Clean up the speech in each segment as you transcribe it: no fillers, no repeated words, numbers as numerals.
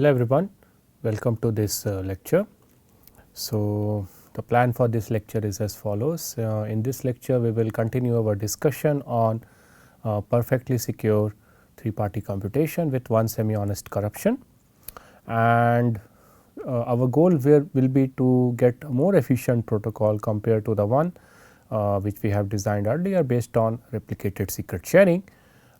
Hello everyone, welcome to this lecture. So, the plan for this lecture is as follows. In this lecture we will continue our discussion on perfectly secure 3-party computation with one semi-honest corruption, and our goal will be to get a more efficient protocol compared to the one which we have designed earlier based on replicated secret sharing.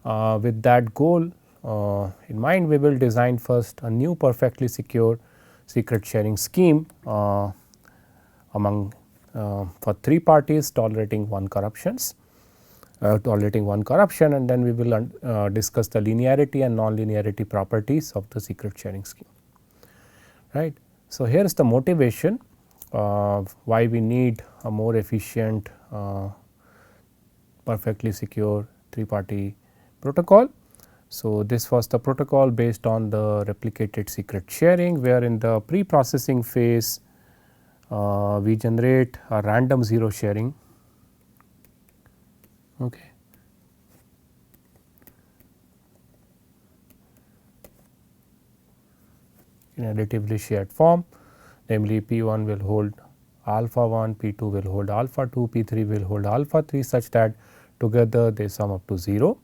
With that goal in mind, we will design first a new perfectly secure secret sharing scheme among for 3 parties tolerating one corruption, and then we will discuss the linearity and non-linearity properties of the secret sharing scheme. Right. So, here is the motivation why we need a more efficient perfectly secure 3-party protocol. So, this was the protocol based on the replicated secret sharing, where in the pre-processing phase we generate a random zero sharing. Okay. In additively shared form, namely P1 will hold alpha 1, P2 will hold alpha 2, P3 will hold alpha 3, such that together they sum up to 0.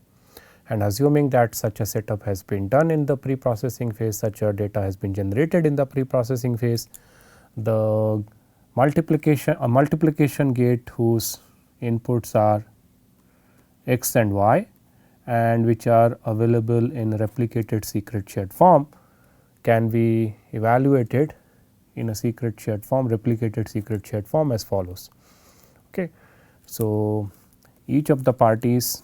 And assuming that such a setup has been done in the pre-processing phase, such a data has been generated in the pre-processing phase, the multiplication gate whose inputs are x and y and which are available in replicated secret shared form can be evaluated in a secret shared form, replicated secret shared form as follows. Okay. So, each of the parties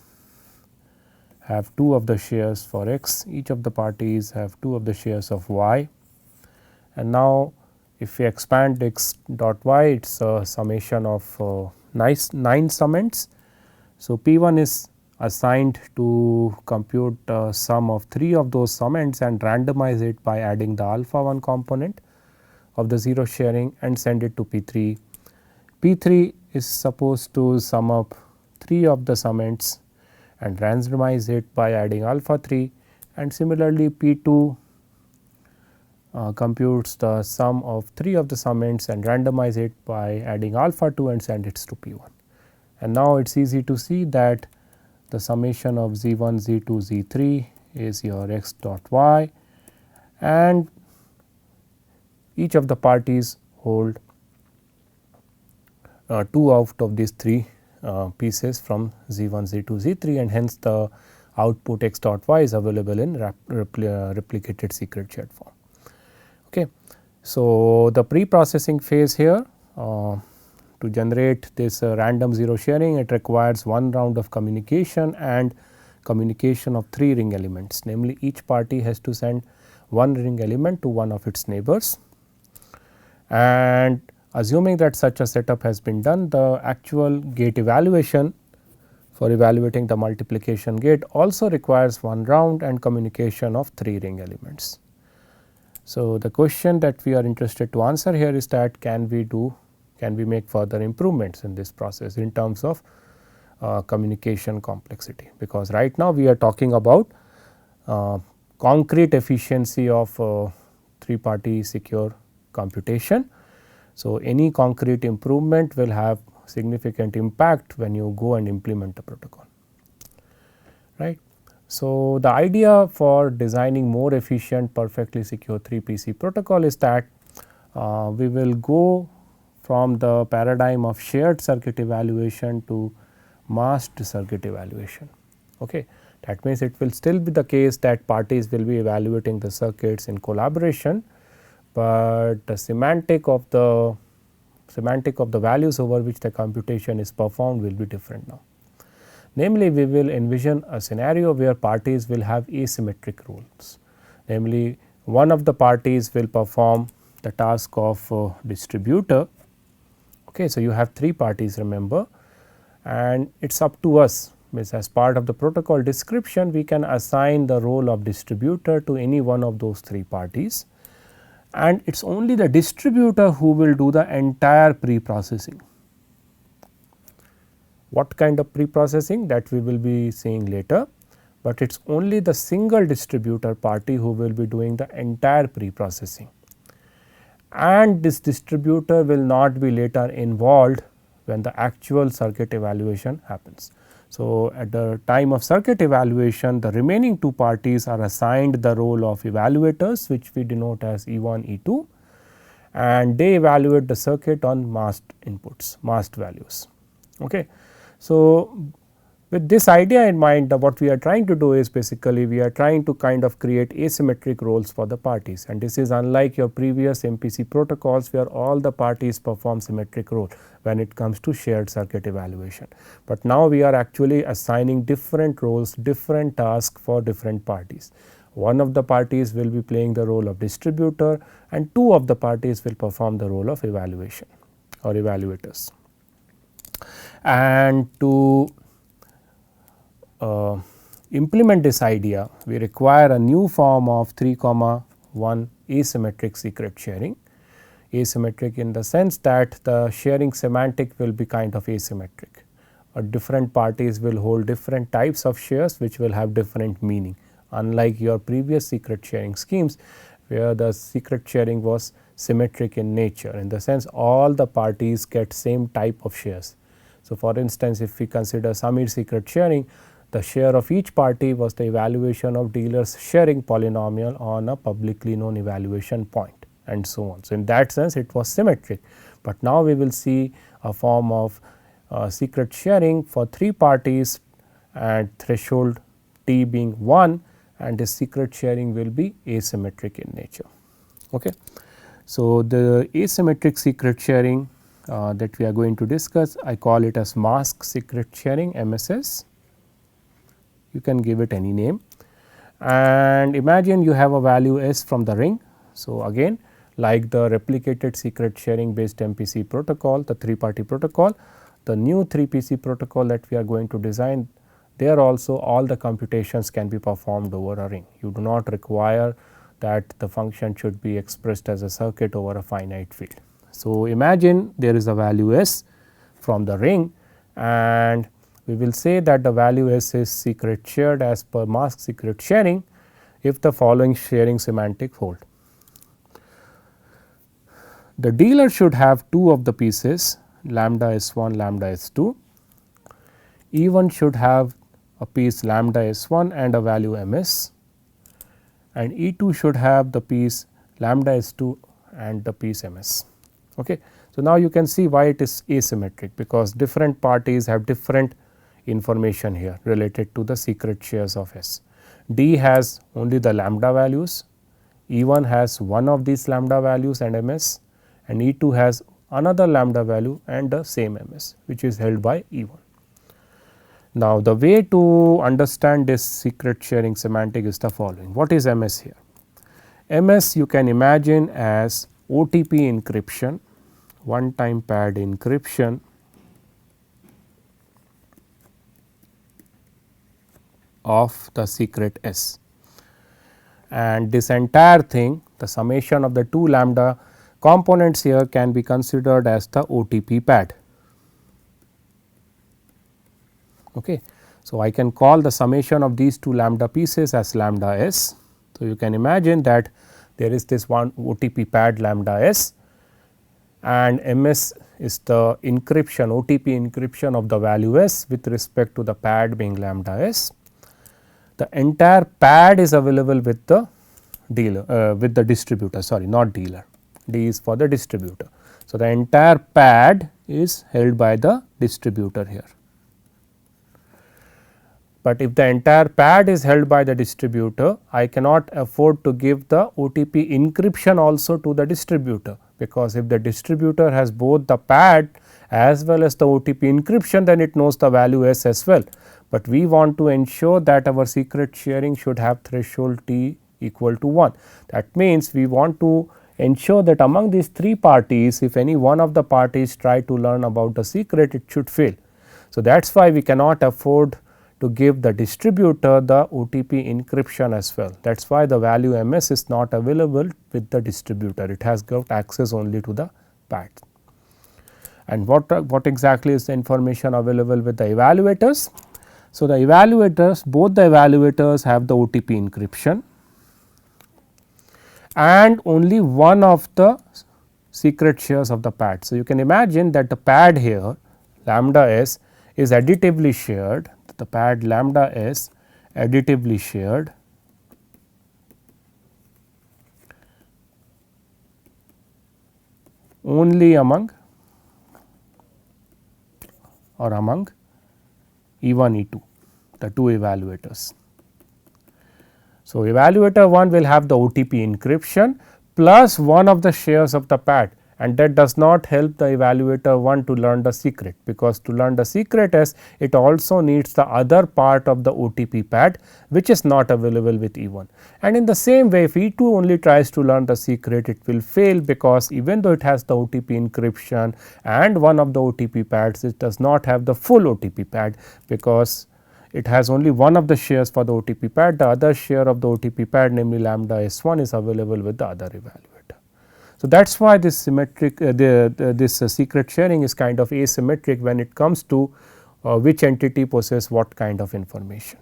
have 2 of the shares for x, each of the parties have 2 of the shares of y, and now if we expand x dot y, it is a summation of 9 summends. So, P1 is assigned to compute sum of 3 of those summends and randomize it by adding the alpha 1 component of the 0 sharing and send it to P3. P3 is supposed to sum up 3 of the summends and randomize it by adding alpha 3, and similarly P2 computes the sum of 3 of the summends and randomize it by adding alpha 2 and send it to P1. And now it is easy to see that the summation of Z1, Z2, Z3 is your x dot y, and each of the parties hold 2 out of these 3 pieces from Z1, Z2, Z3, and hence the output x dot y is available in replicated secret shared form. Okay. So, the pre-processing phase here to generate this random zero sharing, it requires one round of communication and communication of 3 ring elements, namely each party has to send one ring element to one of its neighbors, and assuming that such a setup has been done, the actual gate evaluation for evaluating the multiplication gate also requires one round and communication of 3 ring elements. So, the question that we are interested to answer here is that can we make further improvements in this process in terms of communication complexity, because right now we are talking about concrete efficiency of 3-party secure computation. So, any concrete improvement will have significant impact when you go and implement the protocol, right. So, the idea for designing more efficient perfectly secure 3PC protocol is that we will go from the paradigm of shared circuit evaluation to masked circuit evaluation. Okay. That means, it will still be the case that parties will be evaluating the circuits in collaboration, but the semantic of the values over which the computation is performed will be different now. Namely, we will envision a scenario where parties will have asymmetric roles, namely one of the parties will perform the task of distributor. Okay. So, you have 3 parties, remember, and it is up to us, means as part of the protocol description we can assign the role of distributor to any one of those 3 parties, and it is only the distributor who will do the entire pre-processing. What kind of pre-processing, that we will be seeing later, but it is only the single distributor party who will be doing the entire pre-processing, and this distributor will not be later involved when the actual circuit evaluation happens. So, at the time of circuit evaluation, the remaining two parties are assigned the role of evaluators, which we denote as E1, E2, and they evaluate the circuit on masked inputs, masked values. Okay. So, with this idea in mind, what we are trying to do is basically we are trying to kind of create asymmetric roles for the parties, and this is unlike your previous MPC protocols where all the parties perform symmetric role when it comes to shared circuit evaluation. But now we are actually assigning different roles, different tasks for different parties. One of the parties will be playing the role of distributor and two of the parties will perform the role of evaluation or evaluators. And to implement this idea, we require a new form of 3,1 asymmetric secret sharing. Asymmetric in the sense that the sharing semantic will be kind of asymmetric. Different parties will hold different types of shares which will have different meaning, unlike your previous secret sharing schemes where the secret sharing was symmetric in nature, in the sense all the parties get same type of shares. So, for instance, if we consider Samir secret sharing, the share of each party was the evaluation of dealer's sharing polynomial on a publicly known evaluation point and so on. So, in that sense it was symmetric, but now we will see a form of secret sharing for three parties and threshold T being 1, and this secret sharing will be asymmetric in nature. Okay. So, the asymmetric secret sharing that we are going to discuss, I call it as mask secret sharing, MSS. You can give it any name, and imagine you have a value S from the ring. So, again like the replicated secret sharing based MPC protocol, the 3-party protocol, the new 3PC protocol that we are going to design, there also all the computations can be performed over a ring. You do not require that the function should be expressed as a circuit over a finite field. So, imagine there is a value S from the ring, and we will say that the value S is secret shared as per mask secret sharing if the following sharing semantic hold. The dealer should have two of the pieces lambda S1, lambda S2. E1 should have a piece lambda S1 and a value MS, and E2 should have the piece lambda S2 and the piece MS. Okay. So, now you can see why it is asymmetric, because different parties have different information here related to the secret shares of S. D has only the lambda values, E1 has one of these lambda values and MS, and E2 has another lambda value and the same MS, which is held by E1. Now, the way to understand this secret sharing semantic is the following. What is MS here? MS you can imagine as OTP encryption, one time pad encryption of the secret S, and this entire thing, the summation of the two lambda components here can be considered as the OTP pad. Okay. So, I can call the summation of these two lambda pieces as lambda S. So, you can imagine that there is this one OTP pad lambda S, and MS is the encryption, OTP encryption of the value S with respect to the pad being lambda S. The entire pad is available with the dealer, with the distributor, sorry, not dealer, D is for the distributor. So, the entire pad is held by the distributor here. But if the entire pad is held by the distributor, I cannot afford to give the OTP encryption also to the distributor, because if the distributor has both the pad as well as the OTP encryption, then it knows the value S as well. But we want to ensure that our secret sharing should have threshold T equal to 1. That means, we want to ensure that among these three parties, if any one of the parties try to learn about the secret, it should fail. So, that is why we cannot afford to give the distributor the OTP encryption as well. That is why the value MS is not available with the distributor, it has got access only to the pad. And what exactly is the information available with the evaluators? So, the evaluators, both the evaluators have the OTP encryption and only one of the secret shares of the pad. So, you can imagine that the pad here lambda s is additively shared, the pad lambda s additively shared only among E1, E2, the two evaluators. So, evaluator 1 will have the OTP encryption plus one of the shares of the pad, and that does not help the evaluator 1 to learn the secret, because to learn the secret is it also needs the other part of the OTP pad which is not available with E1. And in the same way, if E2 only tries to learn the secret, it will fail, because even though it has the OTP encryption and one of the OTP pads, it does not have the full OTP pad, because it has only one of the shares for the OTP pad, the other share of the OTP pad, namely lambda S1, is available with the other evaluator. So, that is why this symmetric this secret sharing is kind of asymmetric when it comes to which entity possesses what kind of information.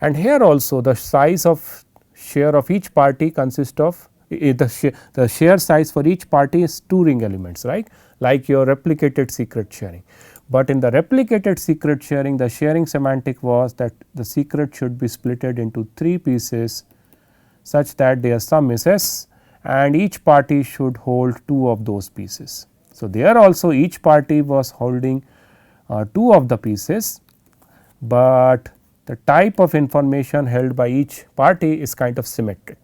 And here also the size of share of each party consists of the share size for each party is 2 ring elements, right, like your replicated secret sharing. But in the replicated secret sharing, the sharing semantic was that the secret should be splitted into 3 pieces such that their sum is S and each party should hold 2 of those pieces. So, there also each party was holding 2 of the pieces, but the type of information held by each party is kind of symmetric.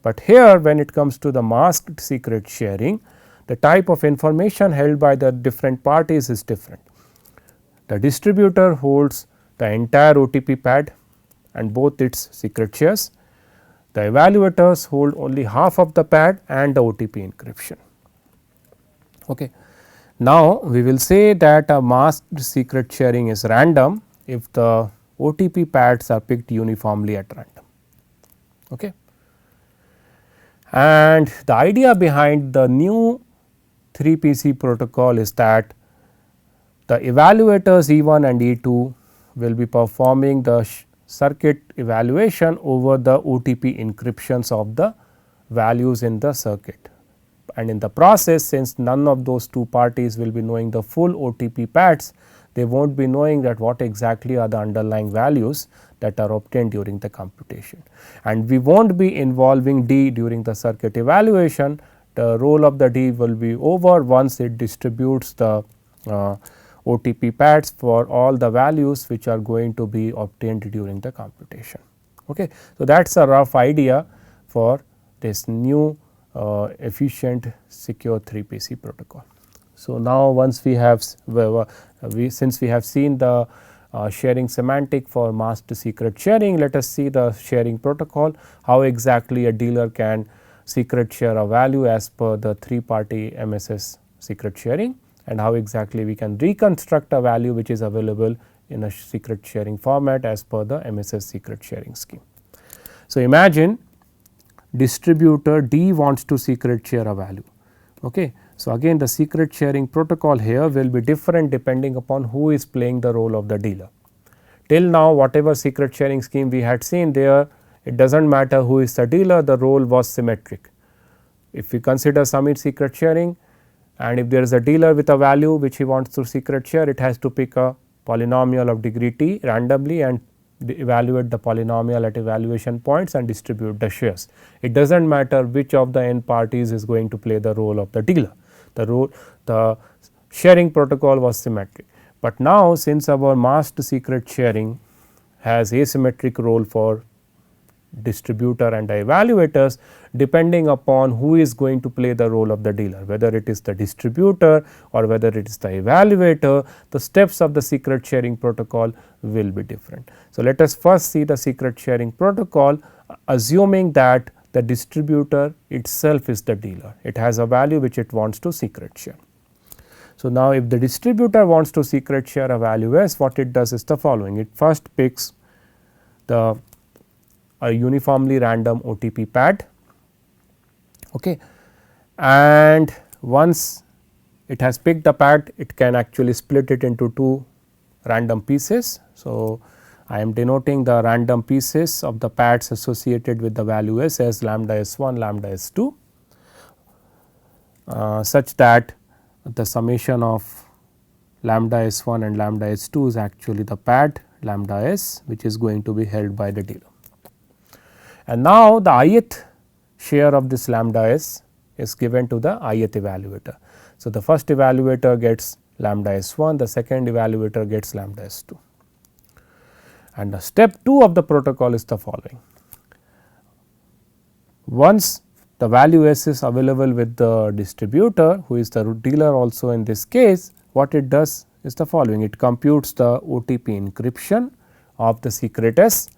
But here when it comes to the masked secret sharing, the type of information held by the different parties is different. The distributor holds the entire OTP pad and both its secret shares. The evaluators hold only half of the pad and the OTP encryption. Okay. Now, we will say that a masked secret sharing is random if the OTP pads are picked uniformly at random. Okay. And the idea behind the new 3PC protocol is that the evaluators E1 and E2 will be performing the circuit evaluation over the OTP encryptions of the values in the circuit. And in the process, since none of those two parties will be knowing the full OTP pads, they will not be knowing that what exactly are the underlying values that are obtained during the computation. And we will not be involving D during the circuit evaluation. The role of the D will be over once it distributes the OTP pads for all the values which are going to be obtained during the computation. Okay. So, that is a rough idea for this new efficient secure 3PC protocol. So, now once we have since we have seen the sharing semantic for masked secret sharing, let us see the sharing protocol, how exactly a dealer can secret share a value as per the 3-party MSS secret sharing, and how exactly we can reconstruct a value which is available in a secret sharing format as per the MSS secret sharing scheme. So, imagine distributor D wants to secret share a value. Okay. So, again the secret sharing protocol here will be different depending upon who is playing the role of the dealer. Till now whatever secret sharing scheme we had seen there, it does not matter who is the dealer, the role was symmetric. If we consider Samir secret sharing, and if there is a dealer with a value which he wants to secret share, it has to pick a polynomial of degree t randomly and evaluate the polynomial at evaluation points and distribute the shares. It does not matter which of the n parties is going to play the role of the dealer. The sharing protocol was symmetric. But now since our masked secret sharing has asymmetric role for distributor and the evaluators, depending upon who is going to play the role of the dealer, whether it is the distributor or whether it is the evaluator, the steps of the secret sharing protocol will be different. So, let us first see the secret sharing protocol, assuming that the distributor itself is the dealer, it has a value which it wants to secret share. So, now if the distributor wants to secret share a value S, what it does is the following: it first picks a uniformly random OTP pad, okay, and once it has picked the pad, it can actually split it into 2 random pieces. So, I am denoting the random pieces of the pads associated with the value s as lambda s1, lambda s2, such that the summation of lambda s1 and lambda s2 is actually the pad lambda s, which is going to be held by the dealer. And now the ith share of this lambda s is given to the ith evaluator. So, the first evaluator gets lambda s1, the second evaluator gets lambda s2. And the step 2 of the protocol is the following. Once the value s is available with the distributor, who is the dealer also in this case, what it does is the following. It computes the OTP encryption of the secret s,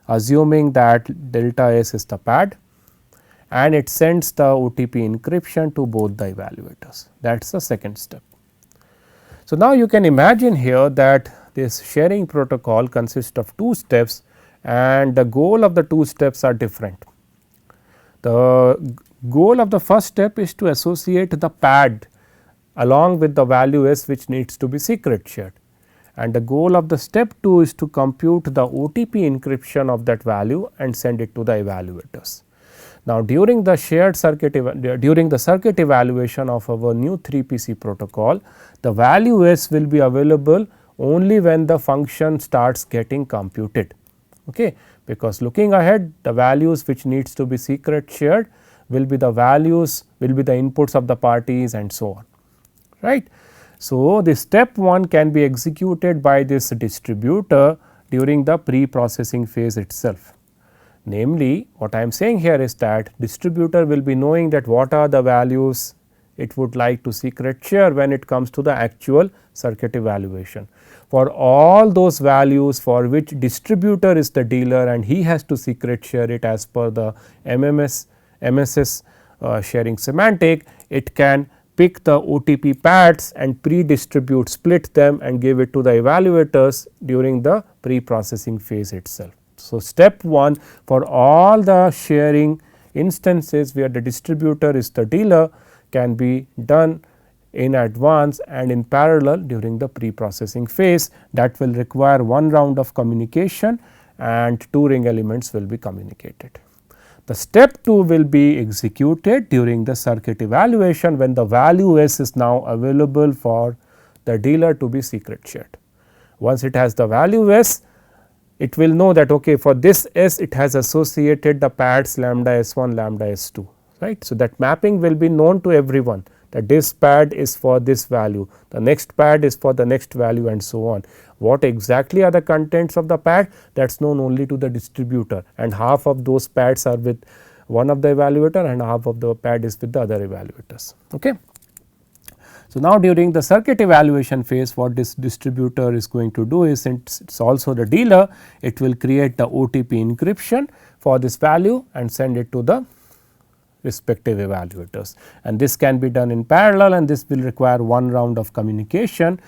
assuming that delta s is the pad, and it sends the OTP encryption to both the evaluators. That is the second step. So, now you can imagine here that this sharing protocol consists of 2 steps, and the goal of the 2 steps are different. The goal of the first step is to associate the pad along with the value s, which needs to be secret shared, and the goal of the step 2 is to compute the OTP encryption of that value and send it to the evaluators. Now, during the circuit evaluation of our new 3PC protocol, the value s will be available only when the function starts getting computed, okay, because looking ahead, the values which needs to be secret shared will be the values, will be the inputs of the parties and so on, right. So, the step 1 can be executed by this distributor during the pre-processing phase itself. Namely, what I am saying here is that distributor will be knowing that what are the values it would like to secret share when it comes to the actual circuit evaluation. For all those values for which distributor is the dealer and he has to secret share it as per the MSS sharing semantic, it can pick the OTP pads and pre-distribute, split them and give it to the evaluators during the pre-processing phase itself. So, step 1 for all the sharing instances where the distributor is the dealer can be done in advance and in parallel during the pre-processing phase. That will require one round of communication and 2 ring elements will be communicated. The step 2 will be executed during the circuit evaluation when the value s is now available for the dealer to be secret shared. Once it has the value s, it will know that okay, for this s it has associated the pads lambda s1, lambda s2, right. So, that mapping will be known to everyone that this pad is for this value, the next pad is for the next value and so on. What exactly are the contents of the pad, that is known only to the distributor, and half of those pads are with one of the evaluator and half of the pad is with the other evaluators. Okay. So, now during the circuit evaluation phase, what this distributor is going to do is, since it is also the dealer, it will create the OTP encryption for this value and send it to the respective evaluators, and this can be done in parallel, and this will require one round of communication,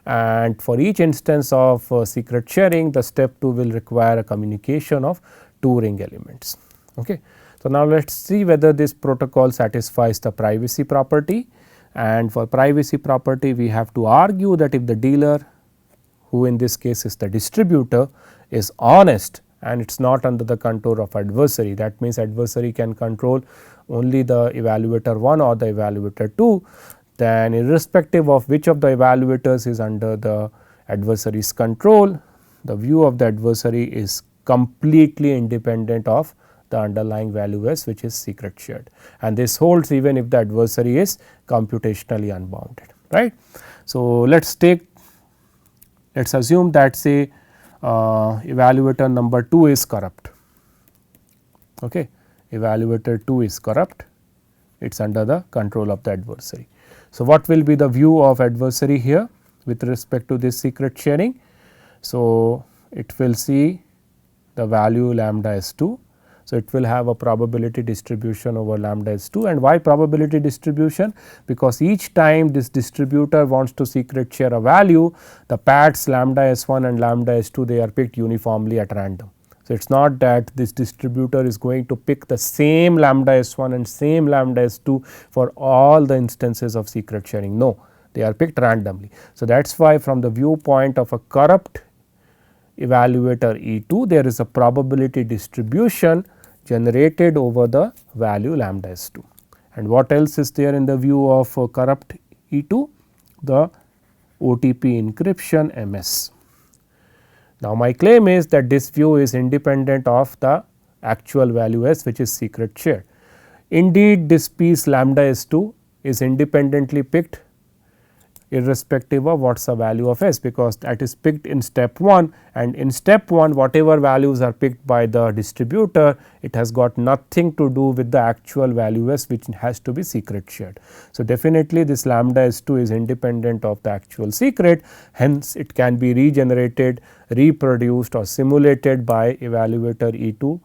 and for each instance of secret sharing, the step 2 will require a communication of 2 ring elements. Okay. So, now let us see whether this protocol satisfies the privacy property, and for privacy property we have to argue that if the dealer, who in this case is the distributor, is honest and it is not under the control of adversary, that means adversary can control only the evaluator 1 or the evaluator 2, then irrespective of which of the evaluators is under the adversary's control, the view of the adversary is completely independent of the underlying value s, which is secret shared, and this holds even if the adversary is computationally unbounded, right. So, let us assume that say evaluator number 2 is corrupt. Okay. Evaluator 2 is corrupt, it is under the control of the adversary. So, what will be the view of adversary here with respect to this secret sharing? So, it will see the value lambda s2. So, it will have a probability distribution over lambda s2, and why probability distribution? Because each time this distributor wants to secret share a value, the pads lambda s1 and lambda s2 they are picked uniformly at random. So, it is not that this distributor is going to pick the same lambda s1 and same lambda s2 for all the instances of secret sharing, no, they are picked randomly. So, that is why from the viewpoint of a corrupt evaluator E2, there is a probability distribution generated over the value lambda S2. And what else is there in the view of corrupt E2? The OTP encryption MS. Now, my claim is that this view is independent of the actual value S, which is secret shared. Indeed, this piece lambda S2 is independently picked irrespective of what is the value of S, because that is picked in step 1, and in step 1 whatever values are picked by the distributor, it has got nothing to do with the actual value S, which has to be secret shared. So, definitely this lambda S2 is independent of the actual secret, hence it can be regenerated, reproduced or simulated by evaluator E2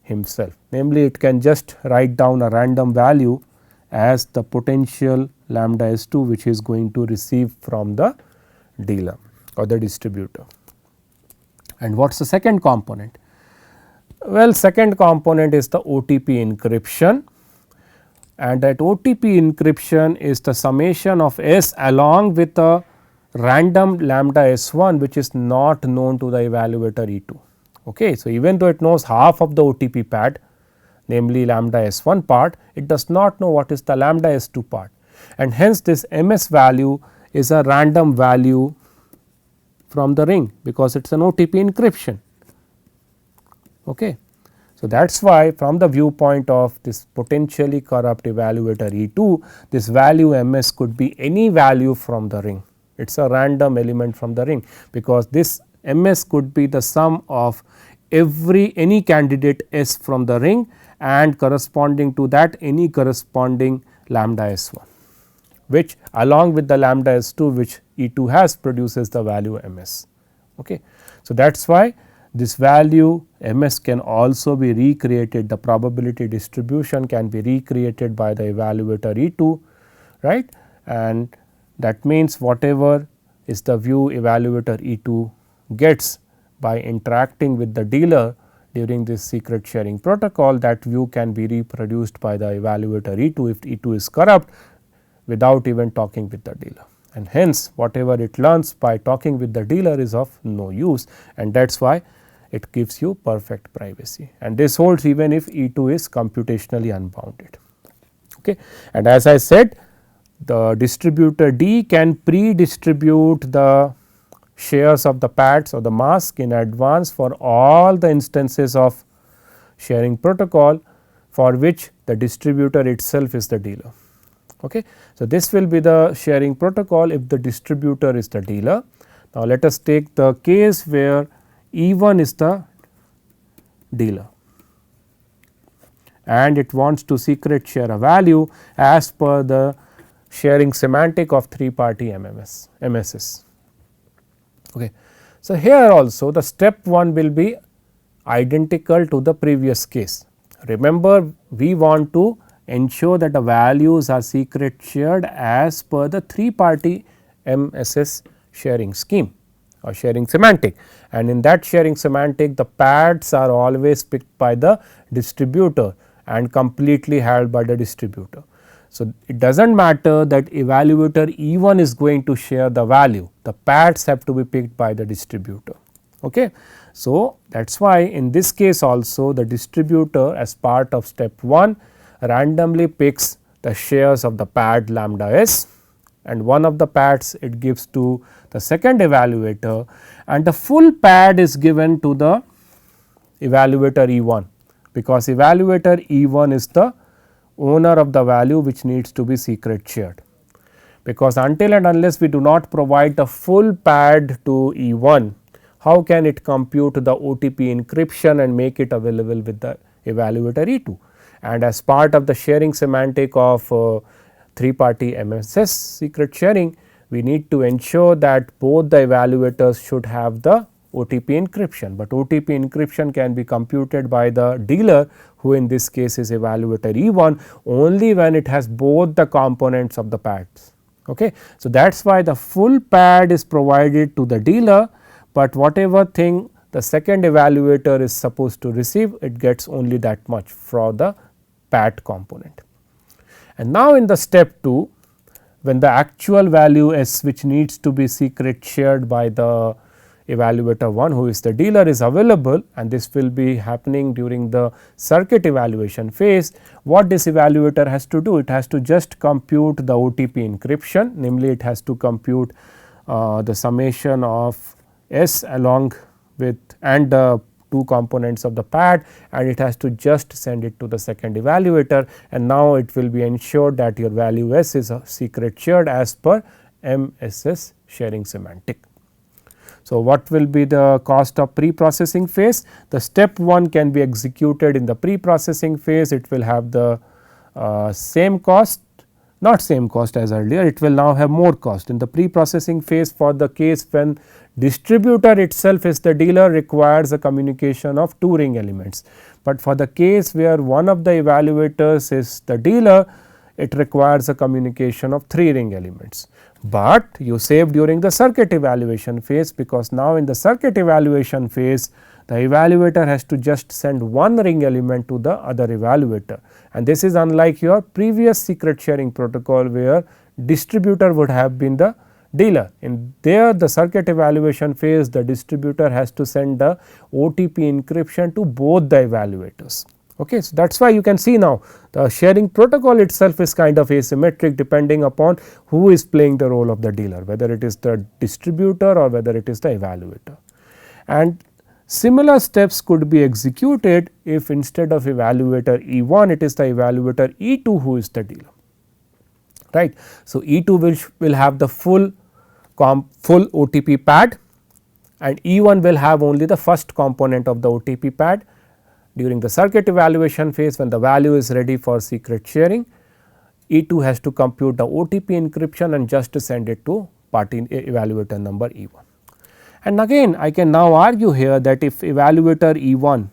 himself. Namely, it can just write down a random value as the potential lambda S2, which is going to receive from the dealer or the distributor. And what is the second component? Well, second component is the OTP encryption, and that OTP encryption is the summation of S along with a random lambda S1, which is not known to the evaluator E2. Okay. So, even though it knows half of the OTP pad, namely lambda S1 part, it does not know what is the lambda S2 part, and hence this MS value is a random value from the ring, because it is an OTP encryption. Okay. So, that is why from the viewpoint of this potentially corrupt evaluator E2, this value MS could be any value from the ring. It is a random element from the ring, because this MS could be the sum of any candidate S from the ring, and corresponding to that any corresponding lambda S1, which along with the lambda S2 which E2 has produces the value MS. Okay. So, that is why this value MS can also be recreated, the probability distribution can be recreated by the evaluator E2, right, and that means whatever is the view evaluator E2 gets by interacting with the dealer during this secret sharing protocol, that view can be reproduced by the evaluator E2 if E2 is corrupt without even talking with the dealer, and hence whatever it learns by talking with the dealer is of no use, and that is why it gives you perfect privacy, and this holds even if E2 is computationally unbounded. Okay. And as I said, the distributor D can pre-distribute the shares of the pads or the mask in advance for all the instances of sharing protocol for which the distributor itself is the dealer. Okay. So, this will be the sharing protocol if the distributor is the dealer. Now, let us take the case where E1 is the dealer and it wants to secret share a value as per the sharing semantic of 3-party MSS. Okay. So, here also the step 1 will be identical to the previous case. Remember, we want to ensure that the values are secret shared as per the 3-party MSS sharing scheme or sharing semantic, and in that sharing semantic the pads are always picked by the distributor and completely held by the distributor. So, it does not matter that evaluator E1 is going to share the value, the pads have to be picked by the distributor. Okay. So, that is why in this case also the distributor as part of step 1 randomly picks the shares of the pad lambda S, and one of the pads it gives to the second evaluator, and the full pad is given to the evaluator E1, because evaluator E1 is the owner of the value which needs to be secret shared, because until and unless we do not provide the full pad to E1, how can it compute the OTP encryption and make it available with the evaluator E2. And as part of the sharing semantic of 3-party MSS secret sharing, we need to ensure that both the evaluators should have the OTP encryption, but OTP encryption can be computed by the dealer, who in this case is evaluator E1, only when it has both the components of the pads. Okay. So, that is why the full pad is provided to the dealer, but whatever thing the second evaluator is supposed to receive, it gets only that much for the pad component. And now, in the step 2, when the actual value S which needs to be secret shared by the evaluator 1, who is the dealer, is available, and this will be happening during the circuit evaluation phase, what this evaluator has to do? It has to just compute the OTP encryption, namely it has to compute the summation of S along with and the 2 components of the pad, and it has to just send it to the second evaluator, and now it will be ensured that your value S is a secret shared as per MSS sharing semantic. So, what will be the cost of pre-processing phase? The step 1 can be executed in the pre-processing phase, it will have the same cost, not same cost as earlier, it will now have more cost. In the pre-processing phase, for the case when distributor itself is the dealer, requires a communication of 2 ring elements, but for the case where one of the evaluators is the dealer, it requires a communication of 3 ring elements. But you save during the circuit evaluation phase, because now in the circuit evaluation phase the evaluator has to just send 1 ring element to the other evaluator, and this is unlike your previous secret sharing protocol where distributor would have been the dealer. In there the circuit evaluation phase, the distributor has to send the OTP encryption to both the evaluators. Okay. So, that is why you can see now the sharing protocol itself is kind of asymmetric depending upon who is playing the role of the dealer, whether it is the distributor or whether it is the evaluator. And similar steps could be executed if instead of evaluator E1, it is the evaluator E2 who is the dealer, right. So, E2 will have the full OTP pad, and E1 will have only the first component of the OTP pad. During the circuit evaluation phase, when the value is ready for secret sharing, E2 has to compute the OTP encryption and just to send it to party evaluator number E1. And again I can now argue here that if evaluator E1,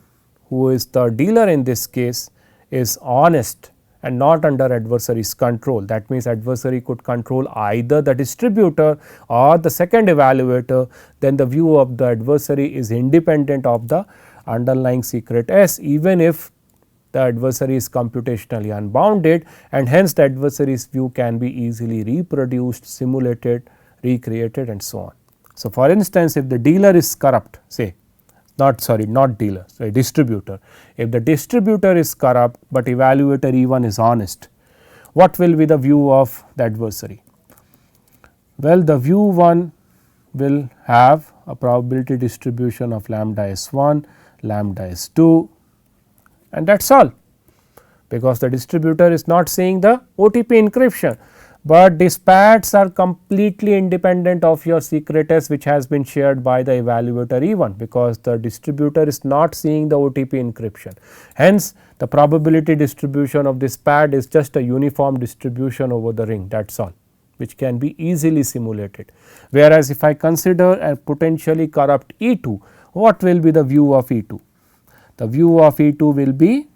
who is the dealer in this case, is honest and not under adversary's control, that means adversary could control either the distributor or the second evaluator, then the view of the adversary is independent of the underlying secret S, even if the adversary is computationally unbounded, and hence the adversary's view can be easily reproduced, simulated, recreated and so on. So, for instance, if the dealer is corrupt, say not dealer, sorry, distributor, if the distributor is corrupt, but evaluator E1 is honest, what will be the view of the adversary? Well, the view 1 will have a probability distribution of lambda S1, lambda S2, and that is all, because the distributor is not seeing the OTP encryption, but these pads are completely independent of your secret S which has been shared by the evaluator E1, because the distributor is not seeing the OTP encryption. Hence, the probability distribution of this pad is just a uniform distribution over the ring, that is all, which can be easily simulated. Whereas, if I consider a potentially corrupt E2, what will be the view of E2? The view of E2 will be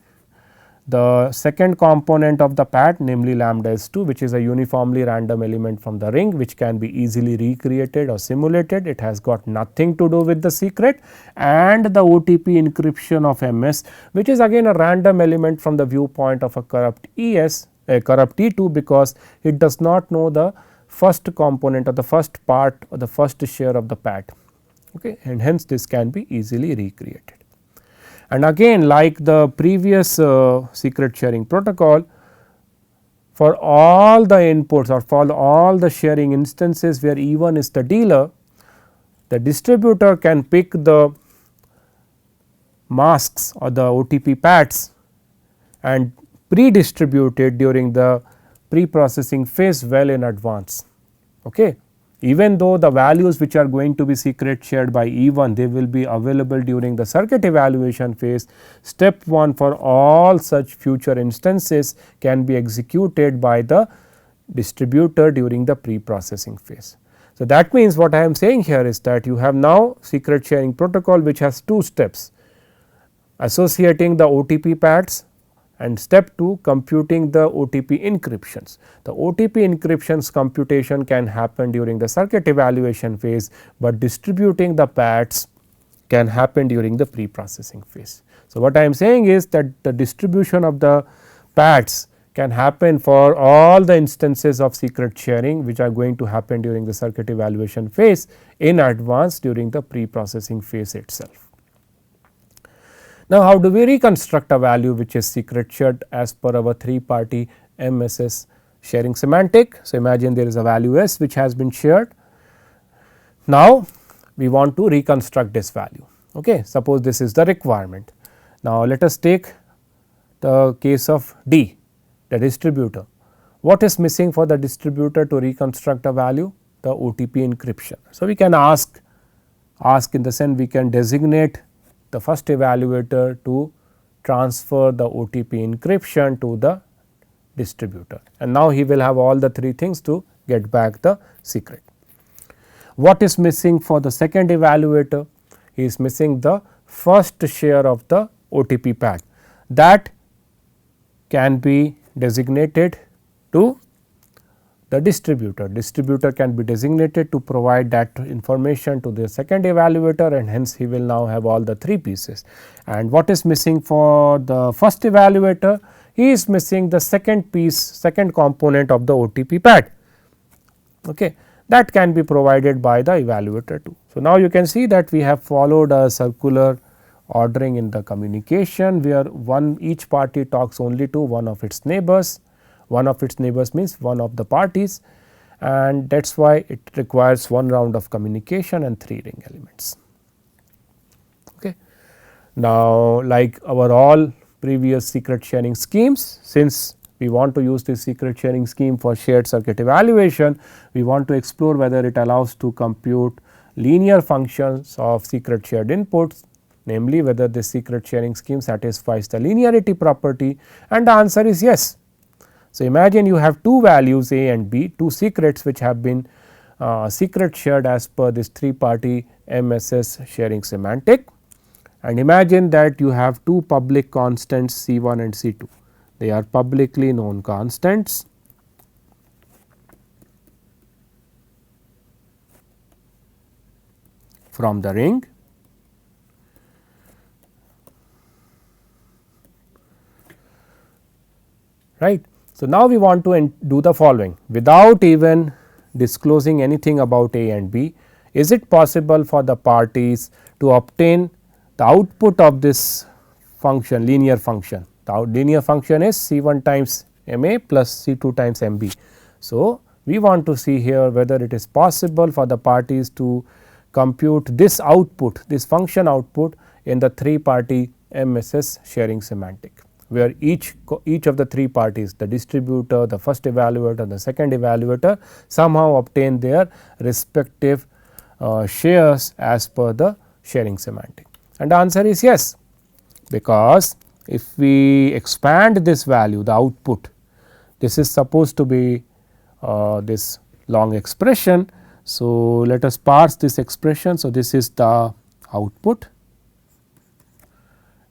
the second component of the pad, namely lambda S2, which is a uniformly random element from the ring, which can be easily recreated or simulated. It has got nothing to do with the secret, and the OTP encryption of MS, which is again a random element from the viewpoint of a corrupt ES, a corrupt E2, because it does not know the first component or the first part or the first share of the pad, okay, and hence this can be easily recreated. And again, like the previous secret sharing protocol, for all the inputs or for all the sharing instances where E1 is the dealer, the distributor can pick the masks or the OTP pads and pre-distribute it during the pre-processing phase well in advance. Okay. Even though the values which are going to be secret shared by E1, they will be available during the circuit evaluation phase, step 1 for all such future instances can be executed by the distributor during the pre-processing phase. So, that means what I am saying here is that you have now secret sharing protocol which has 2 steps: associating the OTP pads and step 2 computing the OTP encryptions. The OTP encryptions computation can happen during the circuit evaluation phase, but distributing the pads can happen during the pre-processing phase. So, what I am saying is that the distribution of the pads can happen for all the instances of secret sharing which are going to happen during the circuit evaluation phase in advance during the pre-processing phase itself. Now, how do we reconstruct a value which is secret shared as per our 3-party MSS sharing semantic? So, imagine there is a value S which has been shared. Now, we want to reconstruct this value. Okay. Suppose this is the requirement. Now, let us take the case of D, the distributor. What is missing for the distributor to reconstruct a value? The OTP encryption. So, we can ask in the sense we can designate the first evaluator to transfer the OTP encryption to the distributor, and now he will have all the 3 things to get back the secret. What is missing for the second evaluator? He is missing the first share of the OTP pad that can be designated to the distributor. Distributor can be designated to provide that information to the second evaluator, and hence he will now have all the 3 pieces. And what is missing for the first evaluator? He is missing the second piece, second component of the OTP pad. Okay. That can be provided by the evaluator too. So, now you can see that we have followed a circular ordering in the communication, where each party talks only to one of its neighbors. One of its neighbors means one of the parties, and that is why it requires 1 round of communication and 3 ring elements. Okay. Now, like our all previous secret sharing schemes, since we want to use this secret sharing scheme for shared circuit evaluation, we want to explore whether it allows to compute linear functions of secret shared inputs, namely whether this secret sharing scheme satisfies the linearity property, and the answer is yes. So, imagine you have 2 values A and B, 2 secrets which have been secret shared as per this 3-party MSS sharing semantic, and imagine that you have 2 public constants C1 and C2. They are publicly known constants. From the ring, right. So, now we want to do the following without even disclosing anything about A and B. Is it possible for the parties to obtain the output of this function, linear function? The linear function is C1 times MA plus C2 times MB. So, we want to see here whether it is possible for the parties to compute this output, this function output in the 3-party MSS sharing semantic, where each of the 3 parties, the distributor, the first evaluator, the second evaluator, somehow obtain their respective shares as per the sharing semantic. And the answer is yes, because if we expand this value, the output, this is supposed to be this long expression. So, let us parse this expression. So, this is the output,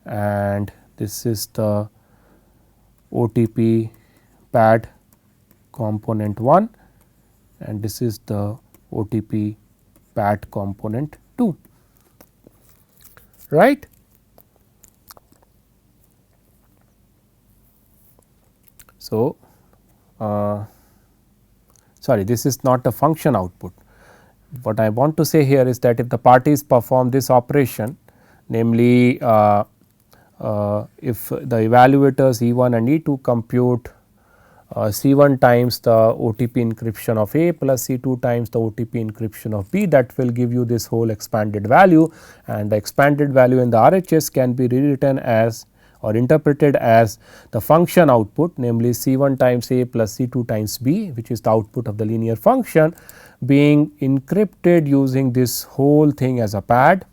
and this is the OTP pad component 1, and this is the OTP pad component 2, right. So, sorry, this is not a function output. What I want to say here is that if the parties perform this operation, namely if the evaluators E1 and E2 compute C1 times the OTP encryption of A plus C2 times the OTP encryption of B, that will give you this whole expanded value, and the expanded value in the RHS can be rewritten as or interpreted as the function output, namely C1 times A plus C2 times B, which is the output of the linear function, being encrypted using this whole thing as a pad,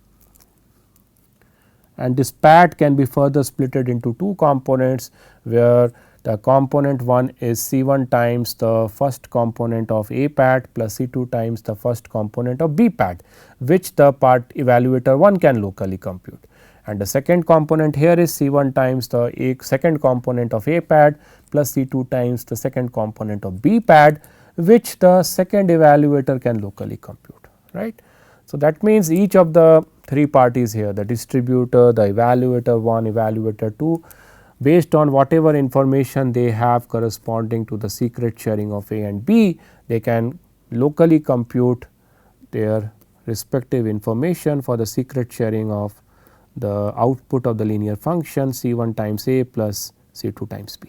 and this pad can be further splitted into 2 components, where the component 1 is C1 times the first component of A pad plus C2 times the first component of B pad, which the part evaluator 1 can locally compute. And the second component here is C1 times the second component of A pad plus C2 times the second component of B pad, which the second evaluator can locally compute, right. So, that means each of the 3 parties here, the distributor, the evaluator 1, evaluator 2, based on whatever information they have corresponding to the secret sharing of A and B, they can locally compute their respective information for the secret sharing of the output of the linear function C 1 times A plus C 2 times B.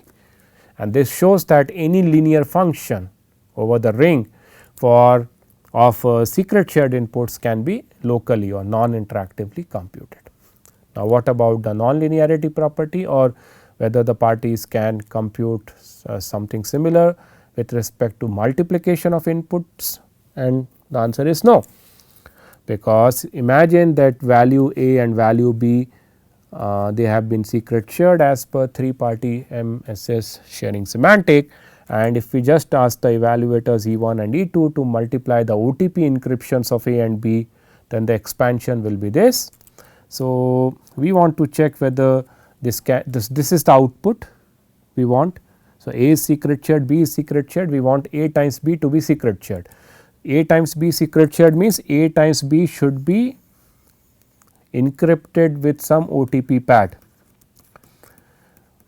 And this shows that any linear function over the ring for of secret shared inputs can be locally or non-interactively computed. Now, what about the non-linearity property, or whether the parties can compute something similar with respect to multiplication of inputs, and the answer is no, because imagine that value A and value B they have been secret shared as per 3 party MSS sharing semantic, and if we just ask the evaluators E1 and E2 to multiply the OTP encryptions of A and B, then the expansion will be this. So, we want to check whether this is the output we want. So, A is secret shared, B is secret shared, we want A times B to be secret shared. A times B secret shared means A times B should be encrypted with some OTP pad,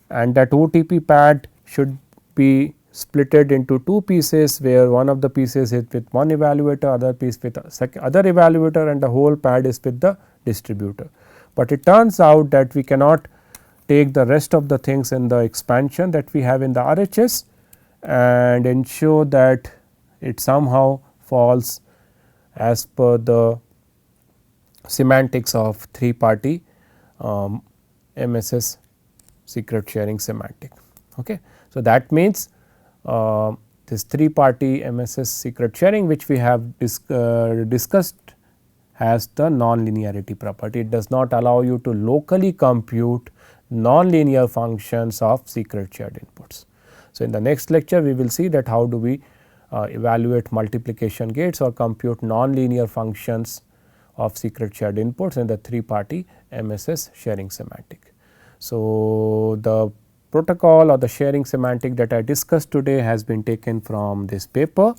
and that OTP pad should be splitted into 2 pieces, where one of the pieces is with one evaluator, other piece with other evaluator, and the whole pad is with the distributor. But it turns out that we cannot take the rest of the things in the expansion that we have in the RHS and ensure that it somehow falls as per the semantics of 3 party MSS secret sharing semantic. Okay. So, that means this 3 party MSS secret sharing which we have discussed has the non-linearity property. It does not allow you to locally compute non-linear functions of secret shared inputs. So, in the next lecture we will see that how do we evaluate multiplication gates or compute non-linear functions of secret shared inputs in the 3 party MSS sharing semantic. So, the protocol or the sharing semantic that I discussed today has been taken from this paper.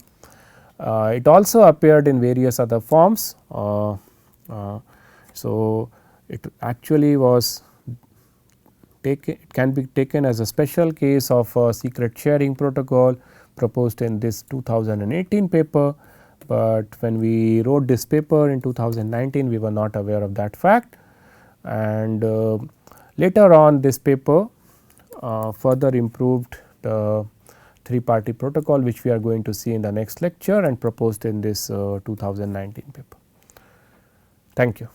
It also appeared in various other forms. So, it actually was it can be taken as a special case of a secret sharing protocol proposed in this 2018 paper, but when we wrote this paper in 2019 we were not aware of that fact, and later on this paper further improved the 3 party protocol which we are going to see in the next lecture and proposed in this 2019 paper. Thank you.